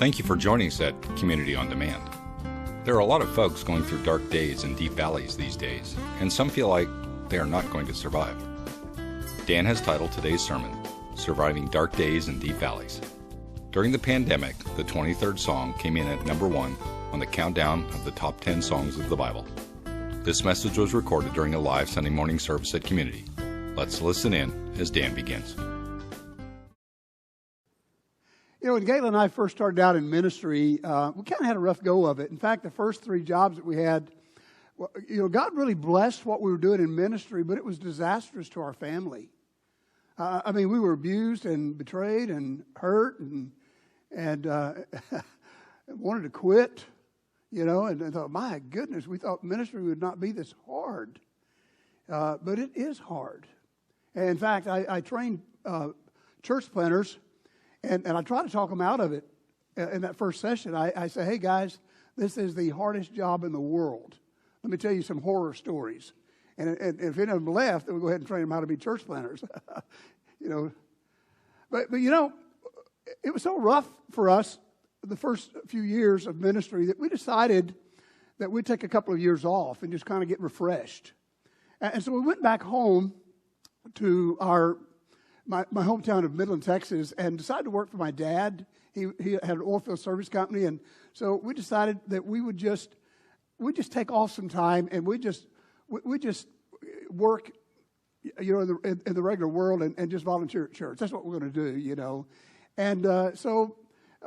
Thank you for joining us at Community on Demand. There are a lot of folks going through dark days and deep valleys these days, and some feel like they are not going to survive. Dan has titled today's sermon, Surviving Dark Days and Deep Valleys. During the pandemic, the 23rd song came in at number 1 on the countdown of the top 10 songs of the Bible. This message was recorded during a live Sunday morning service at Community. Let's listen in as Dan begins. You know, when Gayla and I first started out in ministry, we kind of had a rough go of it. In fact, the first 3 jobs that we had, God really blessed what we were doing in ministry, but it was disastrous to our family. We were abused and betrayed and hurt and wanted to quit, and thought, my goodness, we thought ministry would not be this hard. But it is hard. And in fact, I trained church planners, and I try to talk them out of it in that first session. I say, hey, guys, this is the hardest job in the world. Let me tell you some horror stories. And if any of them left, then we'll go ahead and train them how to be church planners. But it was so rough for us the first few years of ministry that we decided that we'd take a couple of years off and just kind of get refreshed. And so we went back home to my hometown of Midland, Texas, and decided to work for my dad. He had an oilfield service company, and so we decided that we'd just take off some time and we just work, in the regular world and just volunteer at church. That's what we're going to do, And so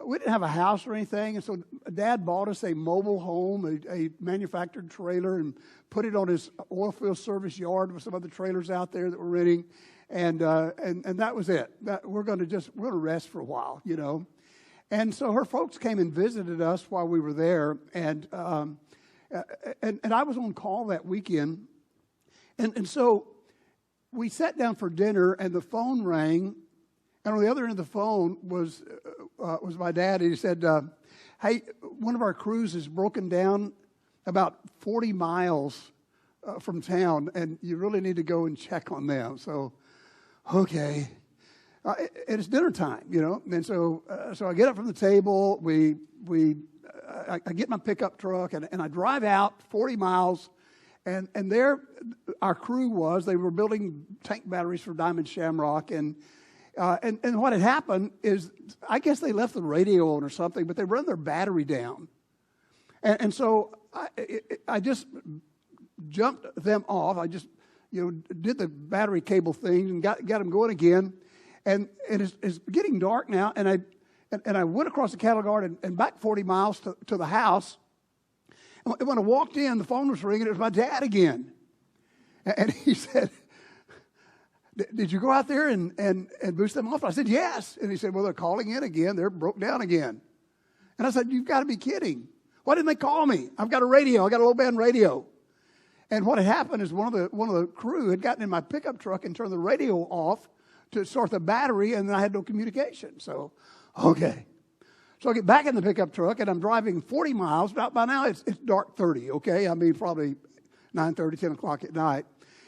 we didn't have a house or anything, and so Dad bought us a mobile home, a manufactured trailer, and put it on his oilfield service yard with some other trailers out there that we're renting, and that was it. We're going to rest for a while, And so her folks came and visited us while we were there, and I was on call that weekend, and so we sat down for dinner, and the phone rang. And on the other end of the phone was my dad. He said, hey, one of our crews is broken down about 40 miles from town, and you really need to go and check on them. So, okay. It's dinner time, And so I get up from the table. I get my pickup truck, and I drive out 40 miles. And there our crew was. They were building tank batteries for Diamond Shamrock, and what had happened is, I guess they left the radio on or something, but they run their battery down. And so I just jumped them off. I just, did the battery cable thing and got them going again. And it's getting dark now, and I went across the cattle guard and back 40 miles to the house. And when I walked in, the phone was ringing. It was my dad again. And he said, did you go out there and boost them off? I said, yes. And he said, well, they're calling in again. They're broke down again. And I said, you've got to be kidding. Why didn't they call me? I've got a radio. I got a low band radio. And what had happened is one of the crew had gotten in my pickup truck and turned the radio off to start the battery, and then I had no communication. So, okay. So I get back in the pickup truck, and I'm driving 40 miles. By now, it's dark 30, okay? Probably 9:30, 10 o'clock at night.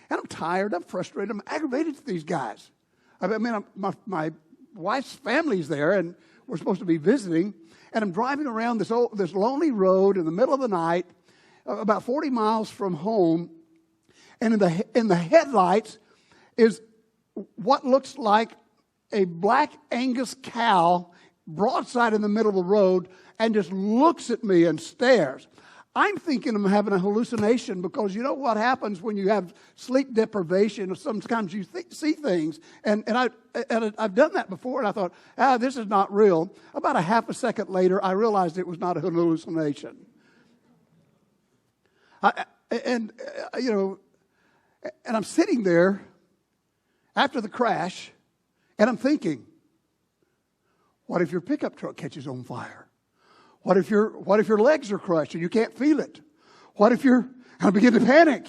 And I'm tired, I'm frustrated, I'm aggravated to these guys. My wife's family's there, and we're supposed to be visiting, and I'm driving around this lonely road in the middle of the night, about 40 miles from home, and in the headlights is what looks like a black Angus cow broadside in the middle of the road and just looks at me and stares. I'm thinking I'm having a hallucination because you know what happens when you have sleep deprivation. Sometimes you see things, and I've done that before, and I thought, this is not real. About a half a second later, I realized it was not a hallucination. And I'm sitting there after the crash, and I'm thinking, what if your pickup truck catches on fire? What if your legs are crushed and you can't feel it? I begin to panic,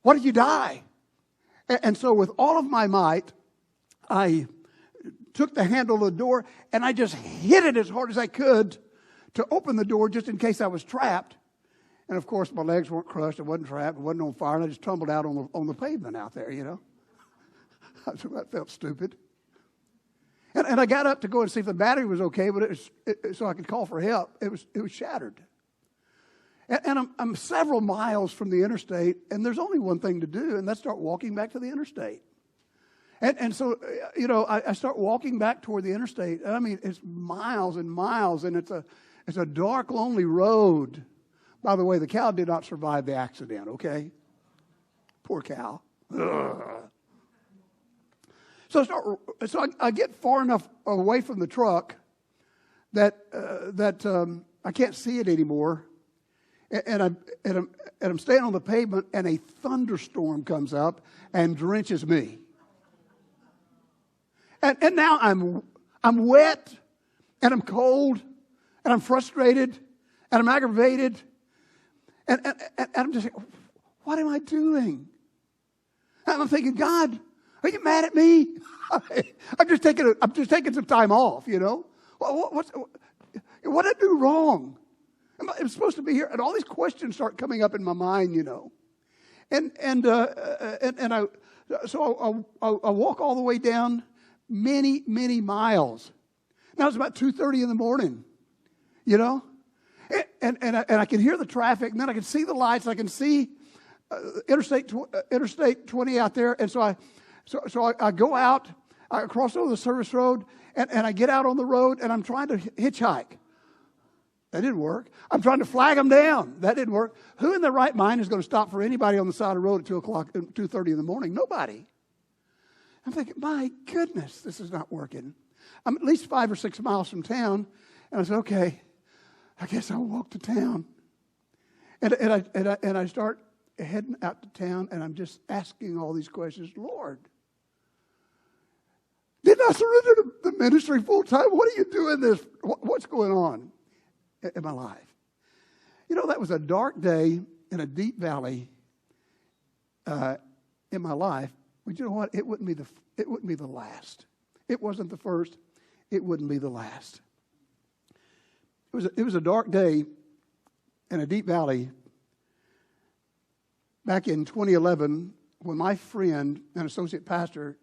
What if you die? And so with all of my might, I took the handle of the door and I just hit it as hard as I could to open the door just in case I was trapped. And of course, my legs weren't crushed. I wasn't trapped. I wasn't on fire. And I just tumbled out on the pavement out there, That felt stupid. And I got up to go and see if the battery was okay, but so I could call for help. It was shattered. And I'm several miles from the interstate, and there's only one thing to do, and that's start walking back to the interstate. And so, I start walking back toward the interstate. I mean, it's miles and miles, and it's a dark, lonely road. By the way, the cow did not survive the accident, okay? Poor cow. Ugh. So I get far enough away from the truck that I can't see it anymore. And I'm standing on the pavement, and a thunderstorm comes up and drenches me. And now I'm wet, and I'm cold, and I'm frustrated, and I'm aggravated, and I'm just like, what am I doing? And I'm thinking, God, are you mad at me? I'm just taking some time off, What did I do wrong? I'm supposed to be here, and all these questions start coming up in my mind, And I walk all the way down many, many miles. Now it's about 2:30 in the morning, And I can hear the traffic, and then I can see the lights. I can see Interstate 20 out there, and so I go out. I cross over the service road, and I get out on the road, and I'm trying to hitchhike. That didn't work. I'm trying to flag them down. That didn't work. Who in their right mind is going to stop for anybody on the side of the road at 2:30 in the morning? Nobody. I'm thinking, my goodness, this is not working. I'm at least 5 or 6 miles from town, and I said, okay, I guess I'll walk to town. And I start heading out to town, and I'm just asking all these questions. Lord, didn't I surrender to the ministry full time? What are you doing this? What's going on in my life? That was a dark day in a deep valley in my life. But you know what? It wouldn't be the last. It wasn't the first. It wouldn't be the last. It was a dark day in a deep valley back in 2011 when my friend and associate pastor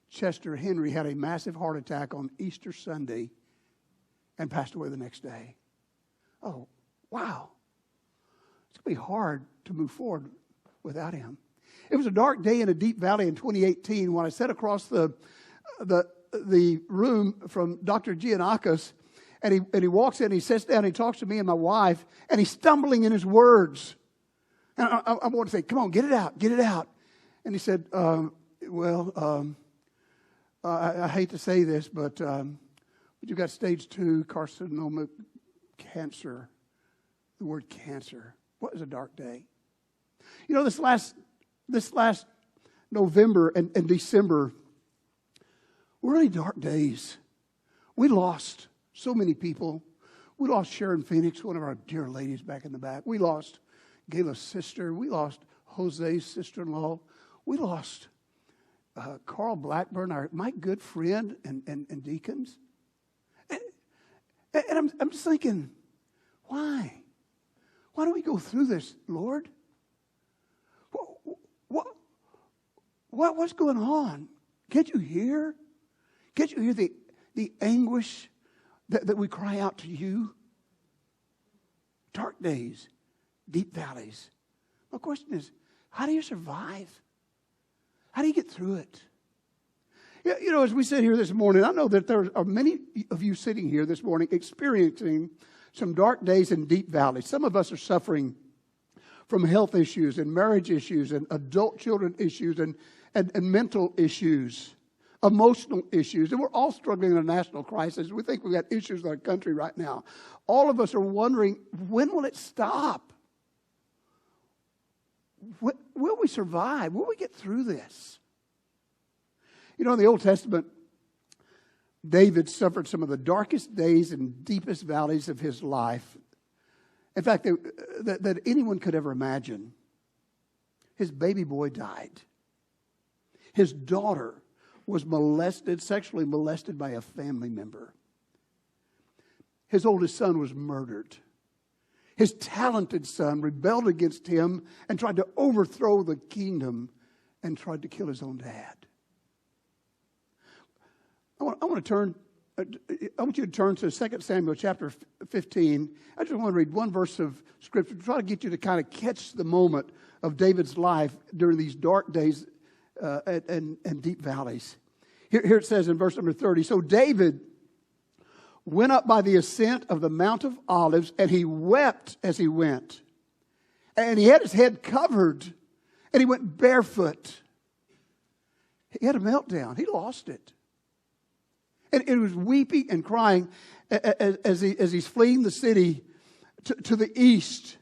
Chester Henry had a massive heart attack on Easter Sunday and passed away the next day. Oh, wow. It's going to be hard to move forward without him. It was a dark day in a deep valley in 2018 when I sat across the room from Dr. Giannakis, and he walks in, he sits down, he talks to me and my wife, and he's stumbling in his words. And I want to say, come on, get it out. And he said, I hate to say this, but you've got stage 2 carcinoma cancer. The word cancer. What is a dark day? This last November and December were really dark days. We lost so many people. We lost Sharon Phoenix, one of our dear ladies back in the back. We lost Gayla's sister. We lost Jose's sister-in-law. We lost Carl Blackburn, my good friend and deacons. And I'm just thinking, why? Why do we go through this, Lord? What's going on? Can't you hear? Can't you hear the anguish that we cry out to you? Dark days, deep valleys. My question is, how do you survive? How do you get through it? As we sit here this morning, I know that there are many of you sitting here this morning experiencing some dark days and deep valleys. Some of us are suffering from health issues and marriage issues and adult children issues and mental issues, emotional issues. And we're all struggling in a national crisis. We think we've got issues in our country right now. All of us are wondering, when will it stop? Will we survive? Will we get through this? In the Old Testament, David suffered some of the darkest days and deepest valleys of his life. In fact, that anyone could ever imagine. His baby boy died. His daughter was sexually molested by a family member. His oldest son was murdered. His talented son rebelled against him and tried to overthrow the kingdom and tried to kill his own dad. I want to turn I want you to turn to 2 Samuel chapter 15. I just want to read one verse of Scripture to try to get you to kind of catch the moment of David's life during these dark days and deep valleys. Here it says in verse number 30, so David went up by the ascent of the Mount of Olives, and he wept as he went. And he had his head covered, and he went barefoot. He had a meltdown. He lost it. And he was weeping and crying as he's fleeing the city to the east,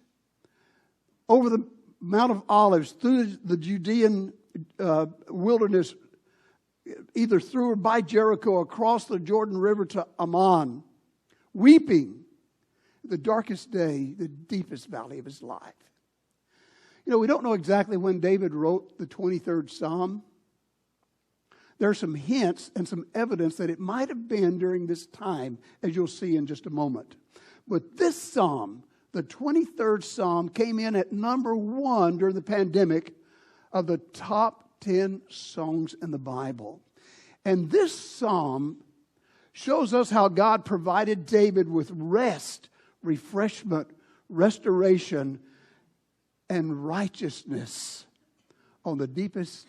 over the Mount of Olives, through the Judean wilderness, either through or by Jericho, across the Jordan River to Ammon, weeping the darkest day, the deepest valley of his life. You know, we don't know exactly when David wrote the 23rd Psalm. There are some hints and some evidence that it might have been during this time, as you'll see in just a moment. But this psalm, the 23rd Psalm, came in at number 1 during the pandemic of the top 10 songs in the Bible. And this psalm shows us how God provided David with rest, refreshment, restoration, and righteousness on the deepest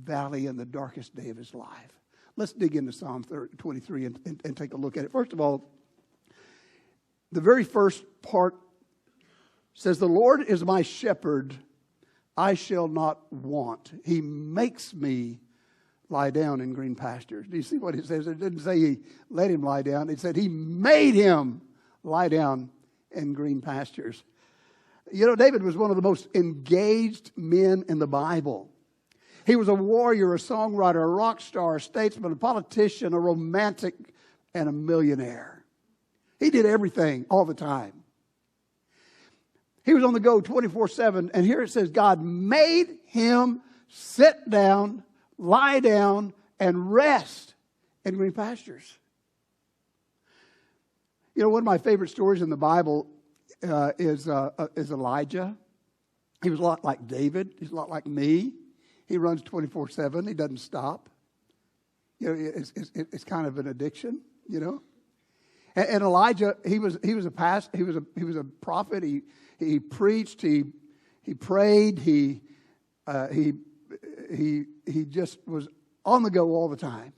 valley and the darkest day of his life. Let's dig into Psalm 23 and take a look at it. First of all, the very first part says, the Lord is my shepherd, I shall not want. He makes me lie down in green pastures. Do you see what it says? It didn't say he let him lie down. It said he made him lie down in green pastures. You know, David was one of the most engaged men in the Bible. He was a warrior, a songwriter, a rock star, a statesman, a politician, a romantic, and a millionaire. He did everything all the time. He was on the go 24/7. And here it says God made him sit down, lie down, and rest in green pastures. You know, one of my favorite stories in the Bible is Elijah. He was a lot like David. He's a lot like me. He runs 24/7. He doesn't stop. You know, it's kind of an addiction. You know, and Elijah, he was a pastor. He was a prophet. He preached. He prayed. He just was on the go all the time.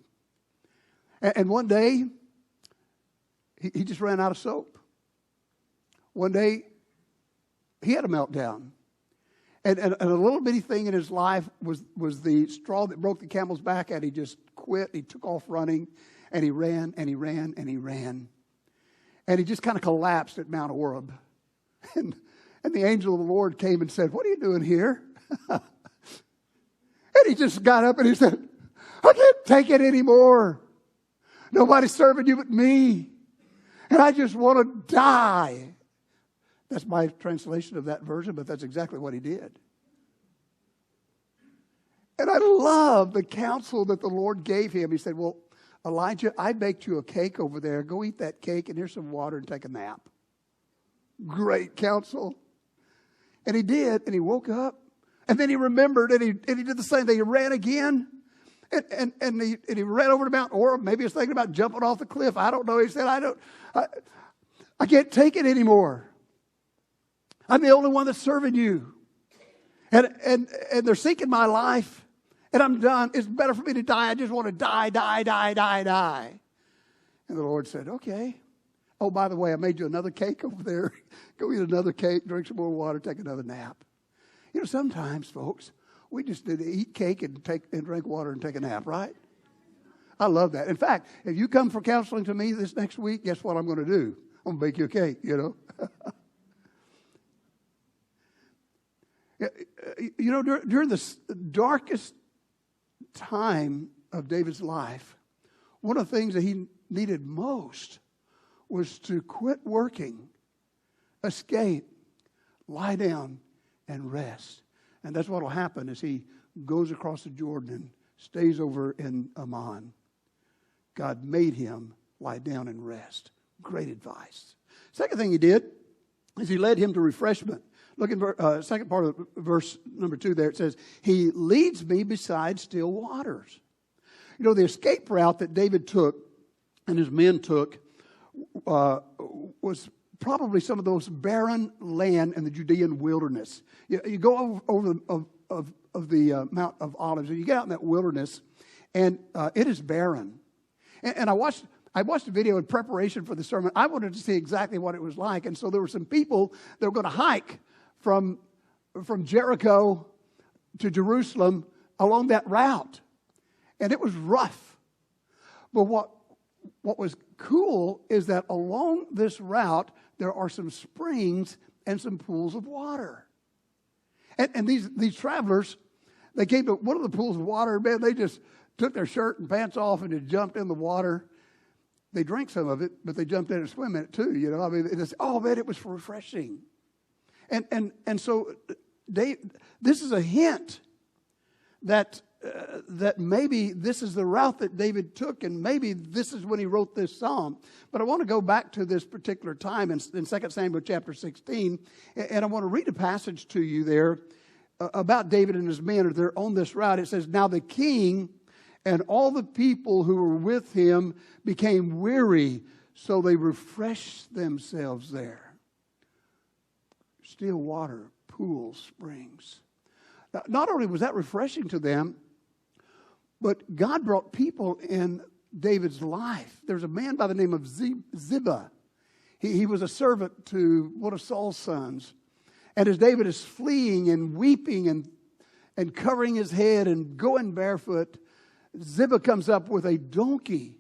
And one day, he just ran out of soap. One day, he had a meltdown. And a little bitty thing in his life was the straw that broke the camel's back, and he just quit. He took off running, and he ran, and he ran, and he ran. And he just kind of collapsed at Mount Oreb. And the angel of the Lord came and said, "What are you doing here?" And he just got up and he said, "I can't take it anymore. Nobody's serving you but me. And I just want to die." That's my translation of that version, but that's exactly what he did. And I love the counsel that the Lord gave him. He said, "Well, Elijah, I baked you a cake over there. Go eat that cake, and here's some water and take a nap." Great counsel. And he did, and he woke up. And then he remembered, and he did the same thing. He ran again, and he ran over to Mount Oreb. Maybe he was thinking about jumping off the cliff. I don't know. He said, I can't take it anymore. I'm the only one that's serving you. And they're seeking my life. And I'm done. It's better for me to die. I just want to die. And the Lord said, "Okay. Oh, by the way, I made you another cake over there. Go eat another cake, drink some more water, take another nap." You know, sometimes, folks, we just need to eat cake and drink water and take a nap, right? I love that. In fact, if you come for counseling to me this next week, guess what I'm going to do? I'm going to bake you a cake, you know. You know, during the darkest time of David's life, one of the things that he needed most was to quit working, escape, lie down, and rest. And that's what will happen as he goes across the Jordan and stays over in Ammon. God made him lie down and rest. Great advice. Second thing he did is he led him to refreshment. Look in second part of verse number 2 there. It says, "He leads me beside still waters." You know, the escape route that David took and his men took was probably some of those barren land in the Judean wilderness. You go over the Mount of Olives, and you get out in that wilderness, and it is barren. And I watched a video in preparation for the sermon. I wanted to see exactly what it was like, and so there were some people that were going to hike from Jericho to Jerusalem along that route, and it was rough. But what was cool is that along this route there are some springs and some pools of water. And these travelers, they came to one of the pools of water, man, they just took their shirt and pants off and just jumped in the water. They drank some of it, but they jumped in and swam in it too, you know. I mean, it was refreshing. And so this is a hint that maybe this is the route that David took, and maybe this is when he wrote this psalm. But I want to go back to this particular time in 2 Samuel chapter 16, and I want to read a passage to you there about David and his men. They're on this route. It says, "Now the king and all the people who were with him became weary, so they refreshed themselves there." Still water, pools, springs. Now, not only was that refreshing to them, but God brought people in David's life. There's a man by the name of Ziba. He was a servant to one of Saul's sons. And as David is fleeing and weeping and covering his head and going barefoot, Ziba comes up with a donkey.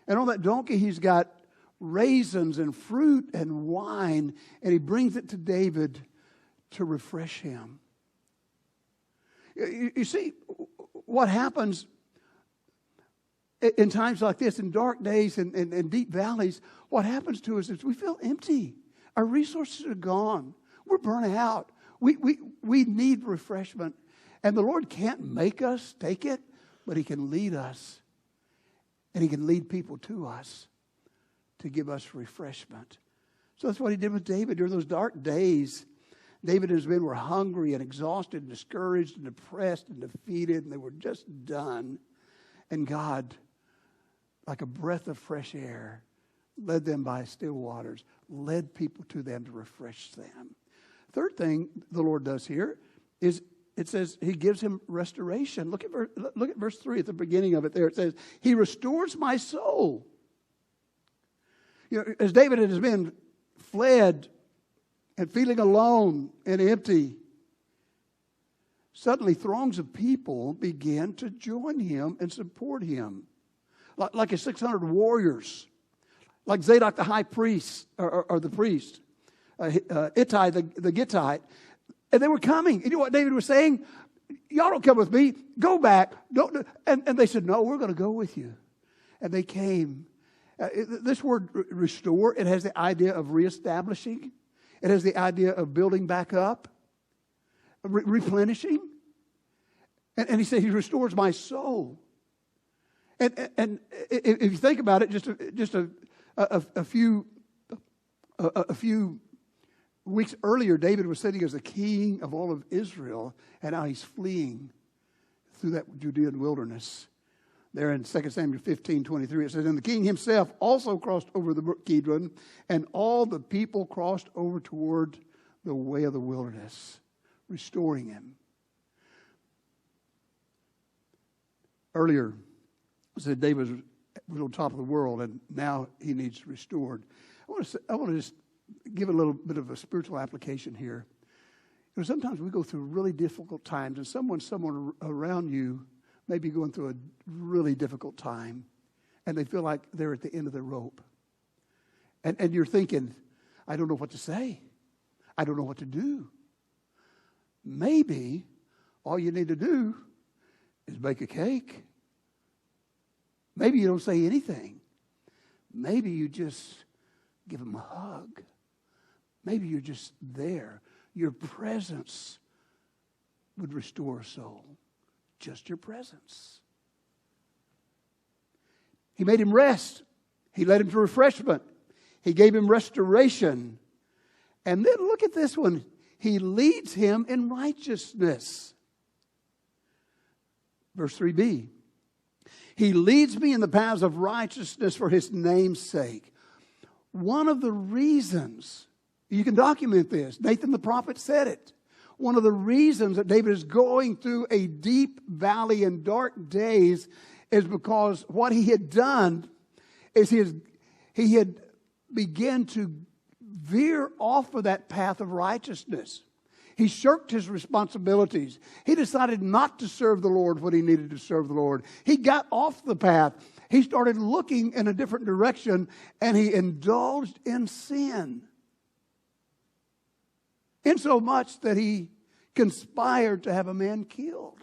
And on that donkey he's got raisins and fruit and wine. And he brings it to David to refresh him. You see, what happens in times like this, in dark days and deep valleys, what happens to us is we feel empty. Our resources are gone. We're burnt out. We need refreshment. And the Lord can't make us take it, but He can lead us. And He can lead people to us to give us refreshment. So that's what He did with David. During those dark days, David and his men were hungry and exhausted and discouraged and depressed and defeated, and they were just done. And God, like a breath of fresh air, led them by still waters, led people to them to refresh them. Third thing the Lord does here is it says He gives him restoration. Look at verse 3 at the beginning of it there. It says, He restores my soul. You know, as David and his men fled and feeling alone and empty, suddenly throngs of people began to join him and support him. Like his 600 warriors, like Zadok the high priest, or the priest, Ittai the Gittite. And they were coming. And you know what David was saying? Y'all don't come with me. Go back. Don't. And they said, no, we're going to go with you. And they came. This word restore, it has the idea of reestablishing. It has the idea of building back up, replenishing. And He said, He restores my soul. And if you think about it, just a few weeks earlier, David was sitting as the king of all of Israel, and now he's fleeing through that Judean wilderness. There in 2 Samuel 15:23, it says, And the king himself also crossed over the brook Kidron, and all the people crossed over toward the way of the wilderness, restoring him. Earlier, I said David was on top of the world, and now he needs restored. I want to just give a little bit of a spiritual application here. You know, sometimes we go through really difficult times, and someone around you may be going through a really difficult time, and they feel like they're at the end of their rope. And you're thinking, I don't know what to say. I don't know what to do. Maybe all you need to do is bake a cake. Maybe you don't say anything. Maybe you just give them a hug. Maybe you're just there. Your presence would restore a soul. Just your presence. He made him rest. He led him to refreshment. He gave him restoration. And then look at this one. He leads him in righteousness. Verse 3b. He leads me in the paths of righteousness for his name's sake. One of the reasons, you can document this, Nathan the prophet said it. One of the reasons that David is going through a deep valley and dark days is because what he had done is he had begun to veer off of that path of righteousness. He shirked his responsibilities. He decided not to serve the Lord when he needed to serve the Lord. He got off the path. He started looking in a different direction, and he indulged in sin. Insomuch that he conspired to have a man killed.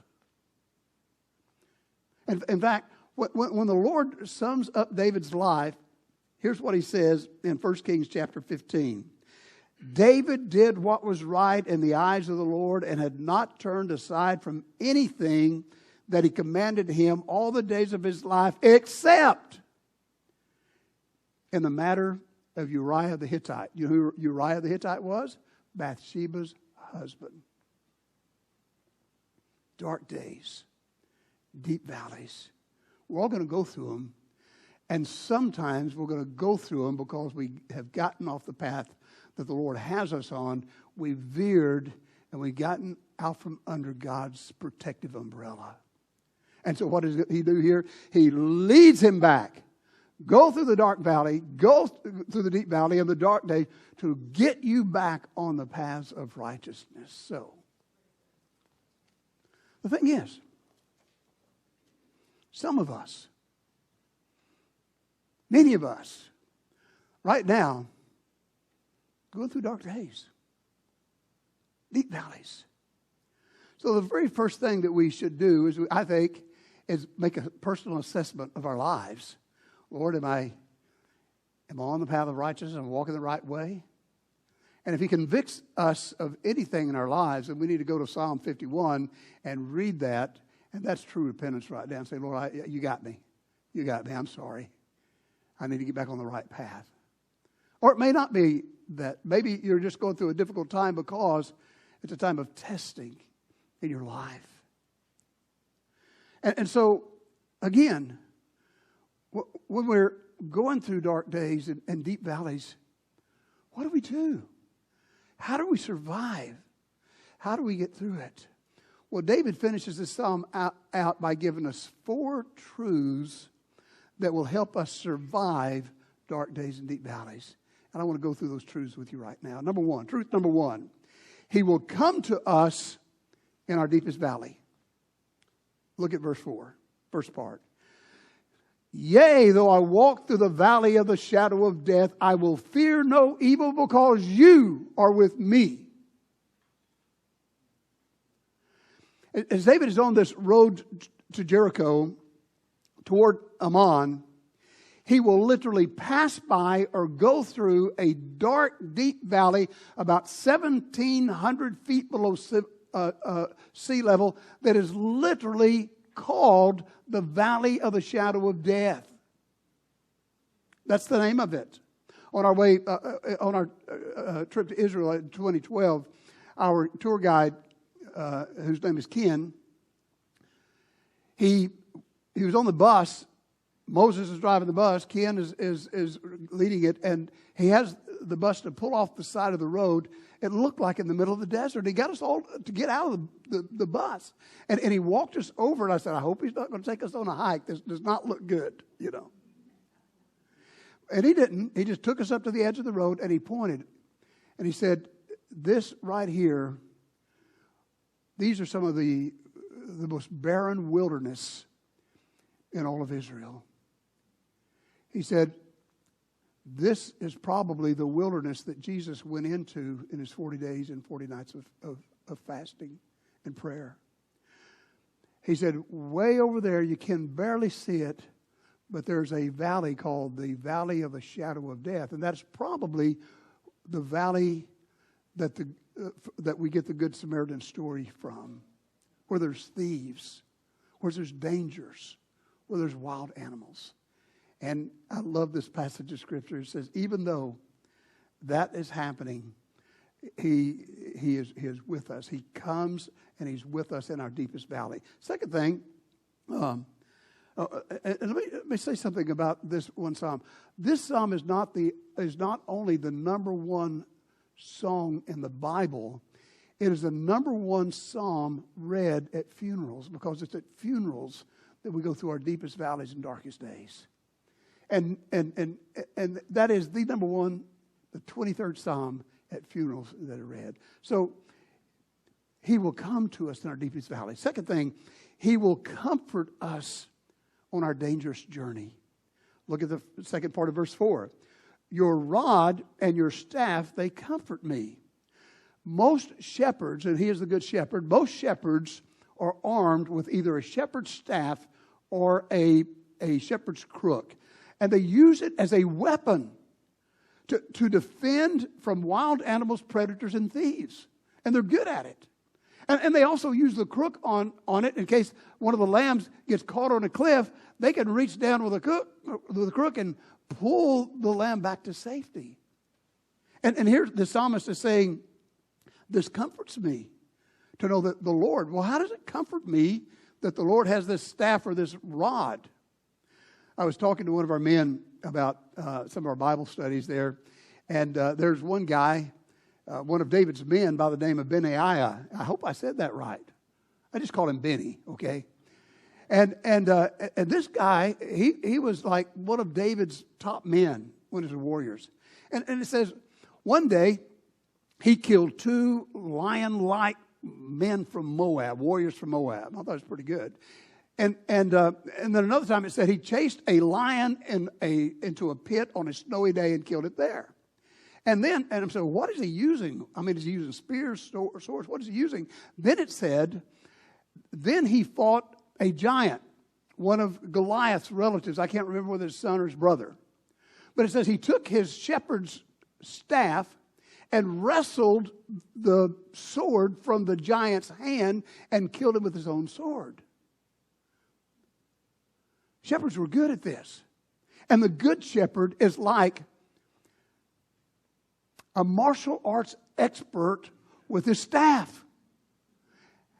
And in fact, when the Lord sums up David's life, here's what he says in 1 Kings chapter 15. David did what was right in the eyes of the Lord and had not turned aside from anything that he commanded him all the days of his life, except in the matter of Uriah the Hittite. You know who Uriah the Hittite was? Bathsheba's husband. Dark days, deep valleys. We're all going to go through them. And sometimes we're going to go through them because we have gotten off the path that the Lord has us on. We veered and we've gotten out from under God's protective umbrella. And so what does he do here? He leads him back. Go through the dark valley, go through the deep valley of the dark day to get you back on the paths of righteousness. So, the thing is, some of us, many of us, right now, going through dark days, deep valleys. So the very first thing that we should do is, I think, is make a personal assessment of our lives. Lord, am I on the path of righteousness? Am I walking the right way? And if he convicts us of anything in our lives, then we need to go to Psalm 51 and read that. And that's true repentance right now. And say, Lord, you got me. You got me. I'm sorry. I need to get back on the right path. Or it may not be that. Maybe you're just going through a difficult time because it's a time of testing in your life. And so, again, when we're going through dark days and deep valleys, what do we do? How do we survive? How do we get through it? Well, David finishes this psalm out by giving us 4 truths that will help us survive dark days and deep valleys. And I want to go through those truths with you right now. Truth number 1, he will come to us in our deepest valley. Look at verse 4, first part. Yea, though I walk through the valley of the shadow of death, I will fear no evil because you are with me. As David is on this road to Jericho toward Ammon, he will literally pass by or go through a dark, deep valley about 1,700 feet below sea level that is literally called the Valley of the Shadow of Death. That's the name of it. On our way, on our trip to Israel in 2012, our tour guide, whose name is Ken, he was on the bus. Moses is driving the bus. Ken is leading it, and he has the bus to pull off the side of the road. It looked like in the middle of the desert. He got us all to get out of the bus. And he walked us over, and I said, I hope he's not going to take us on a hike. This does not look good, you know. And he didn't. He just took us up to the edge of the road, and he pointed. And he said, this right here, these are some of the most barren wilderness in all of Israel. He said, this is probably the wilderness that Jesus went into in his 40 days and 40 nights of fasting and prayer. He said, way over there, you can barely see it, but there's a valley called the Valley of the Shadow of Death. And that's probably the valley that we get the Good Samaritan story from, where there's thieves, where there's dangers, where there's wild animals. And I love this passage of Scripture. It says, even though that is happening, he is with us. He comes and he's with us in our deepest valley. Second thing, And let me say something about this one psalm. This psalm is not only the number one song in the Bible, it is the number one psalm read at funerals, because it's at funerals that we go through our deepest valleys and darkest days. And that is the number one, the 23rd psalm at funerals that are read. So he will come to us in our deepest valley. Second thing, he will comfort us on our dangerous journey. Look at the second part of verse 4. Your rod and your staff, they comfort me. Most shepherds, and he is the good shepherd, most shepherds are armed with either a shepherd's staff or a shepherd's crook. And they use it as a weapon to defend from wild animals, predators, and thieves. And they're good at it. And they also use the crook on it in case one of the lambs gets caught on a cliff. They can reach down with a crook and pull the lamb back to safety. And here the psalmist is saying, this comforts me to know that the Lord, well, how does it comfort me that the Lord has this staff or this rod? I was talking to one of our men about some of our Bible studies there. And there's one guy, one of David's men by the name of Benaiah. I hope I said that right. I just called him Benny, okay? And this guy, he was like one of David's top men, one of his warriors. And it says, one day, he killed 2 lion-like men from Moab, warriors from Moab. I thought it was pretty good. And then another time it said he chased a lion into a pit on a snowy day and killed it there. And I'm saying, what is he using? I mean, is he using spears, swords? What is he using? Then it said, then he fought a giant, one of Goliath's relatives. I can't remember whether his son or his brother. But it says he took his shepherd's staff and wrestled the sword from the giant's hand and killed him with his own sword. Shepherds were good at this. And the good shepherd is like a martial arts expert with his staff.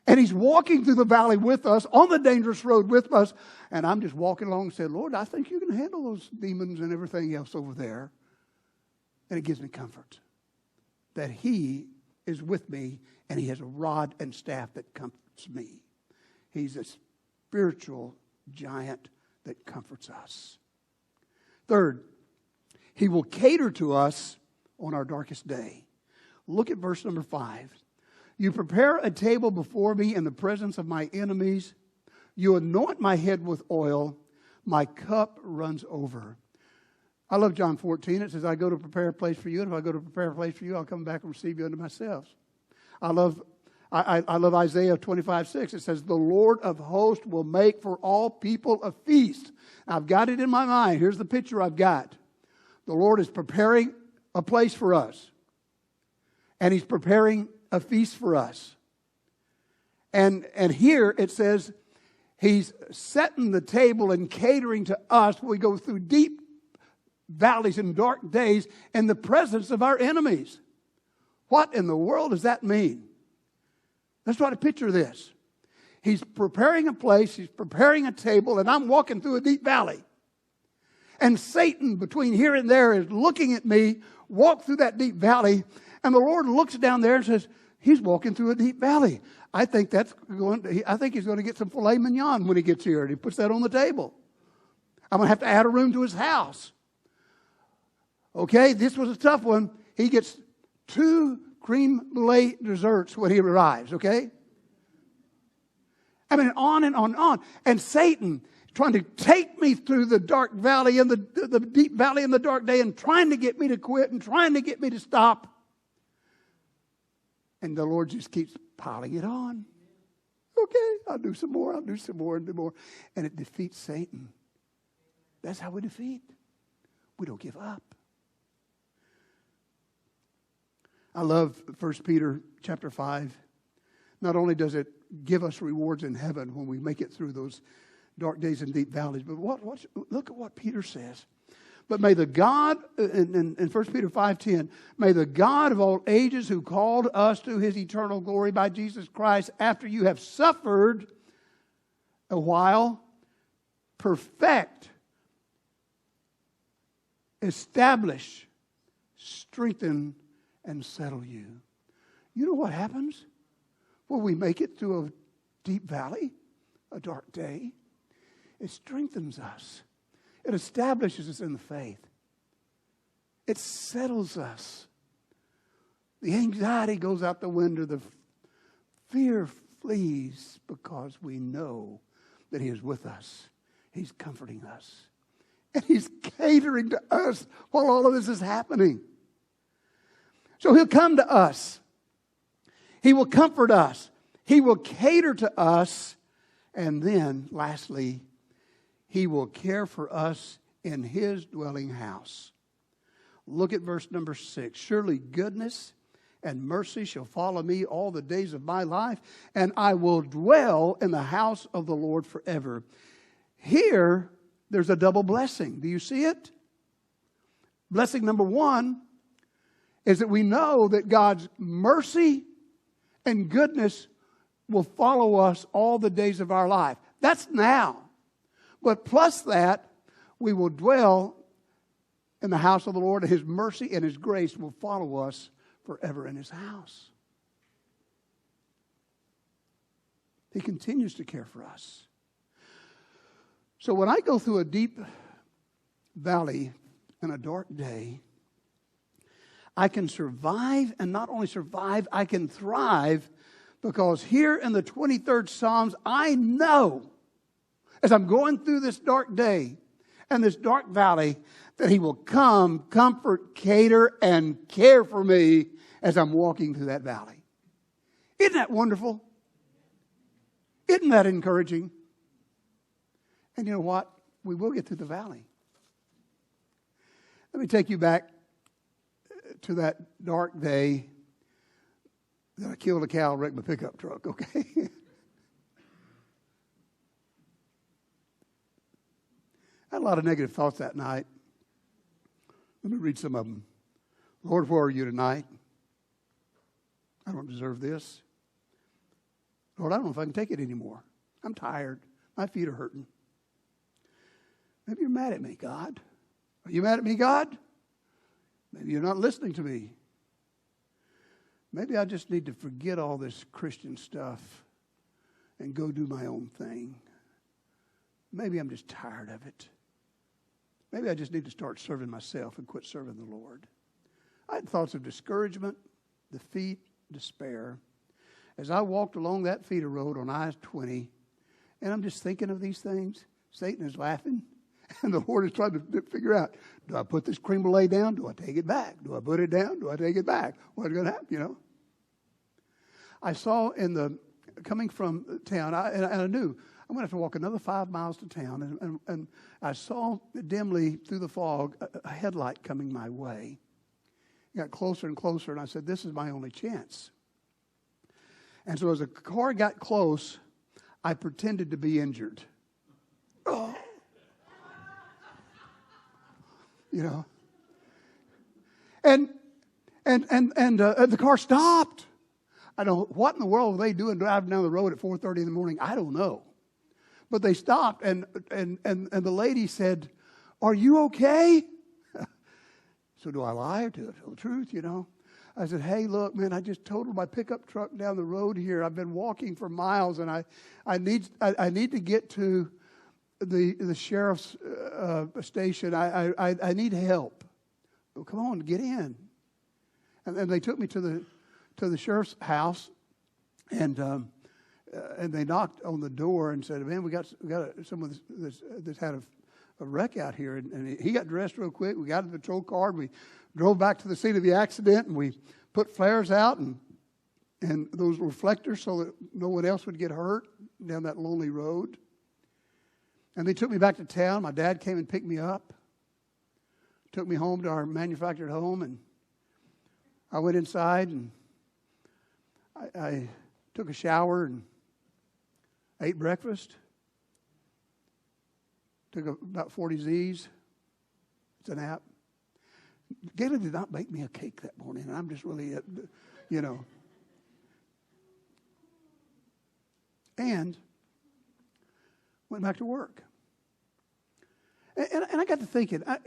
And he's walking through the valley with us, on the dangerous road with us. And I'm just walking along and said, Lord, I think you can handle those demons and everything else over there. And it gives me comfort that he is with me and he has a rod and staff that comforts me. He's a spiritual giant that comforts us. Third, he will cater to us on our darkest day. Look at verse number 5. You prepare a table before me in the presence of my enemies. You anoint my head with oil. My cup runs over. I love John 14. It says, I go to prepare a place for you. And if I go to prepare a place for you, I'll come back and receive you unto myself. I love Isaiah 25:6. It says, the Lord of hosts will make for all people a feast. I've got it in my mind. Here's the picture I've got. The Lord is preparing a place for us. And he's preparing a feast for us. And here it says he's setting the table and catering to us when we go through deep valleys and dark days in the presence of our enemies. What in the world does that mean? Let's try to picture this. He's preparing a place, he's preparing a table, and I'm walking through a deep valley. And Satan, between here and there, is looking at me, walk through that deep valley, and the Lord looks down there and says, he's walking through a deep valley. I think he's going to get some filet mignon when he gets here, and he puts that on the table. I'm going to have to add a room to his house. Okay, this was a tough one. He gets 2 creme brulee desserts when he arrives, okay? I mean, on and on and on. And Satan trying to take me through the dark valley and the deep valley in the dark day and trying to get me to quit and trying to get me to stop. And the Lord just keeps piling it on. Okay, I'll do some more, and do more. And it defeats Satan. That's how we defeat. We don't give up. I love 1 Peter chapter 5. Not only does it give us rewards in heaven when we make it through those dark days and deep valleys, but look at what Peter says. But may the God, in 1 Peter 5:10, may the God of all ages who called us to his eternal glory by Jesus Christ, after you have suffered a while, perfect, establish, strengthen, and settle you. You know what happens when we make it through a deep valley, a dark day? It strengthens us. It establishes us in the faith. It settles us. The anxiety goes out the window. The fear flees because we know that He is with us. He's comforting us. And He's catering to us while all of this is happening. So He'll come to us. He will comfort us. He will cater to us. And then, lastly, He will care for us in His dwelling house. Look at verse number 6. Surely goodness and mercy shall follow me all the days of my life, and I will dwell in the house of the Lord forever. Here, there's a double blessing. Do you see it? Blessing number 1 is that we know that God's mercy and goodness will follow us all the days of our life. That's now. But plus that, we will dwell in the house of the Lord, and His mercy and His grace will follow us forever in His house. He continues to care for us. So when I go through a deep valley and a dark day, I can survive, and not only survive, I can thrive, because here in the 23rd Psalms, I know, as I'm going through this dark day and this dark valley, that He will come, comfort, cater, and care for me as I'm walking through that valley. Isn't that wonderful? Isn't that encouraging? And you know what? We will get through the valley. Let me take you back to that dark day that I killed a cow and wrecked my pickup truck, okay? I had a lot of negative thoughts that night. Let me read some of them. Lord, where are you tonight? I don't deserve this. Lord, I don't know if I can take it anymore. I'm tired. My feet are hurting. Maybe you're mad at me, God. Are you mad at me, God? Maybe you're not listening to me. Maybe I just need to forget all this Christian stuff and go do my own thing. Maybe I'm just tired of it. Maybe I just need to start serving myself and quit serving the Lord. I had thoughts of discouragement, defeat, despair. As I walked along that feeder road on I-20, and I'm just thinking of these things, Satan is laughing, and the Lord is trying to figure out, do I put this creme brulee down? Do I take it back? Do I put it down? Do I take it back? What's going to happen, you know? I saw coming from town, and I knew I'm going to have to walk another 5 miles to town. And I saw dimly through the fog a headlight coming my way. It got closer and closer, and I said, this is my only chance. And so as the car got close, I pretended to be injured. Oh. You know. And the car stopped. I don't know, what in the world were they doing driving down the road at 4:30 in the morning? I don't know. But they stopped, and the lady said, are you okay? So do I lie or do I tell the truth, you know? I said, hey, look, man, I just totaled my pickup truck down the road here. I've been walking for miles, and I need to get to the sheriff's station. I need help. Well, come on, get in. And they took me to the sheriff's house, and they knocked on the door and said, man, we got someone that's had a wreck out here. And he got dressed real quick. We got a patrol car. We drove back to the scene of the accident, and we put flares out and those reflectors so that no one else would get hurt down that lonely road. And they took me back to town. My dad came and picked me up, took me home to our manufactured home, and I went inside and I took a shower and ate breakfast. Took about 40 Z's. It's a nap. Gayla did not make me a cake that morning, and I'm just really, you know. And went back to work. And I got to thinking, I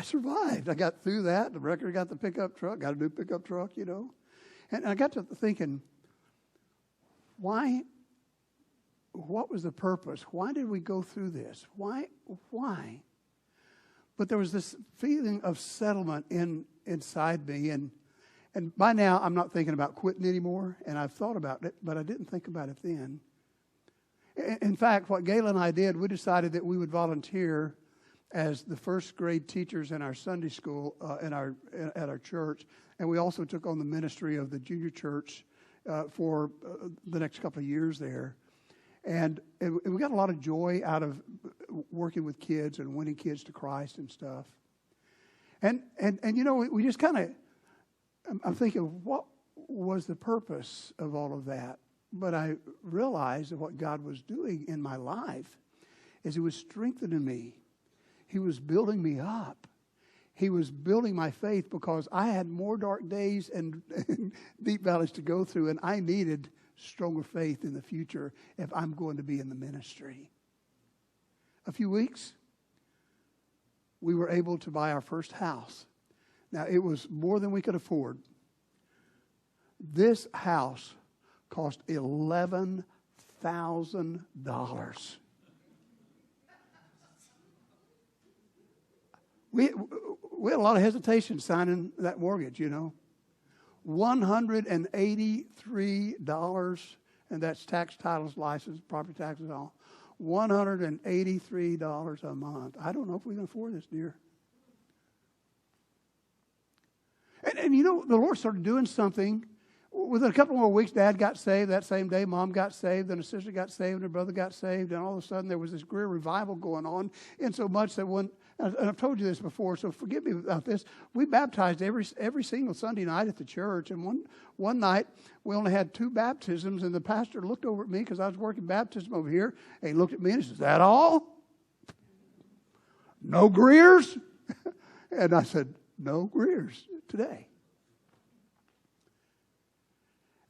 survived. I got through that. The record got the pickup truck, got a new pickup truck, you know. And I got to thinking, why? What was the purpose? Why did we go through this? Why? But there was this feeling of settlement inside me. And by now, I'm not thinking about quitting anymore. And I've thought about it, but I didn't think about it then. In fact, what Gayla and I did, we decided that we would volunteer as the first grade teachers in our Sunday school at our church, and we also took on the ministry of the junior church for the next couple of years there, and we got a lot of joy out of working with kids and winning kids to Christ and stuff. And you know, we just kind of, I'm thinking, what was the purpose of all of that? But I realized that what God was doing in my life is He was strengthening me. He was building me up. He was building my faith because I had more dark days and deep valleys to go through, and I needed stronger faith in the future if I'm going to be in the ministry. A few weeks, we were able to buy our first house. Now, it was more than we could afford. This house cost $11,000. We had a lot of hesitation signing that mortgage, you know. $183, and that's tax, titles, license, property taxes, all. $183 a month. I don't know if we can afford this, dear. And you know, the Lord started doing something. Within a couple more weeks, Dad got saved. That same day, Mom got saved. Then a sister got saved, and her brother got saved. And all of a sudden, there was this Greer revival going on. And so much that and I've told you this before, so forgive me about this. We baptized every single Sunday night at the church. And one night, we only had 2 baptisms. And the pastor looked over at me because I was working baptism over here. And he looked at me and he says, "Is that all? No Greers?" And I said, "No Greers today."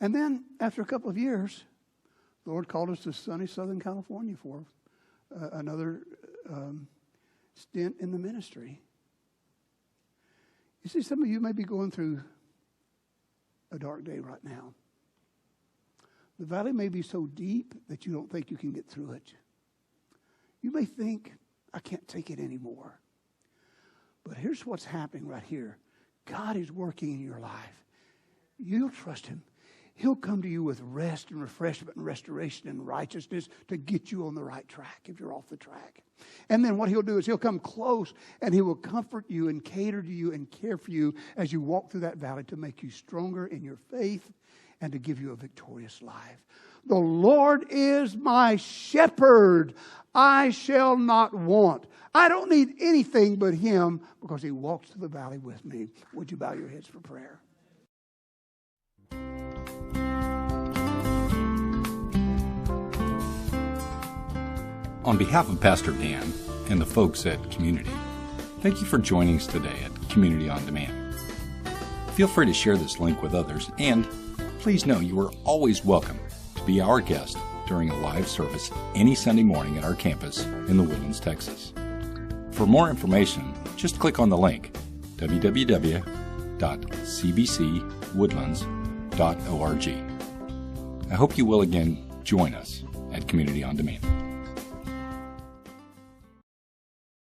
And then, after a couple of years, the Lord called us to sunny Southern California for another stint in the ministry. You see, some of you may be going through a dark day right now. The valley may be so deep that you don't think you can get through it. You may think, "I can't take it anymore." But here's what's happening right here. God is working in your life. You'll trust Him. He'll come to you with rest and refreshment and restoration and righteousness to get you on the right track if you're off the track. And then what He'll do is He'll come close and He will comfort you and cater to you and care for you as you walk through that valley to make you stronger in your faith and to give you a victorious life. The Lord is my shepherd. I shall not want. I don't need anything but Him because He walks through the valley with me. Would you bow your heads for prayer? On behalf of Pastor Dan and the folks at Community, thank you for joining us today at Community on Demand. Feel free to share this link with others, and please know you are always welcome to be our guest during a live service any Sunday morning at our campus in the Woodlands, Texas. For more information, just click on the link www.cbcwoodlands.org. I hope you will again join us at Community on Demand.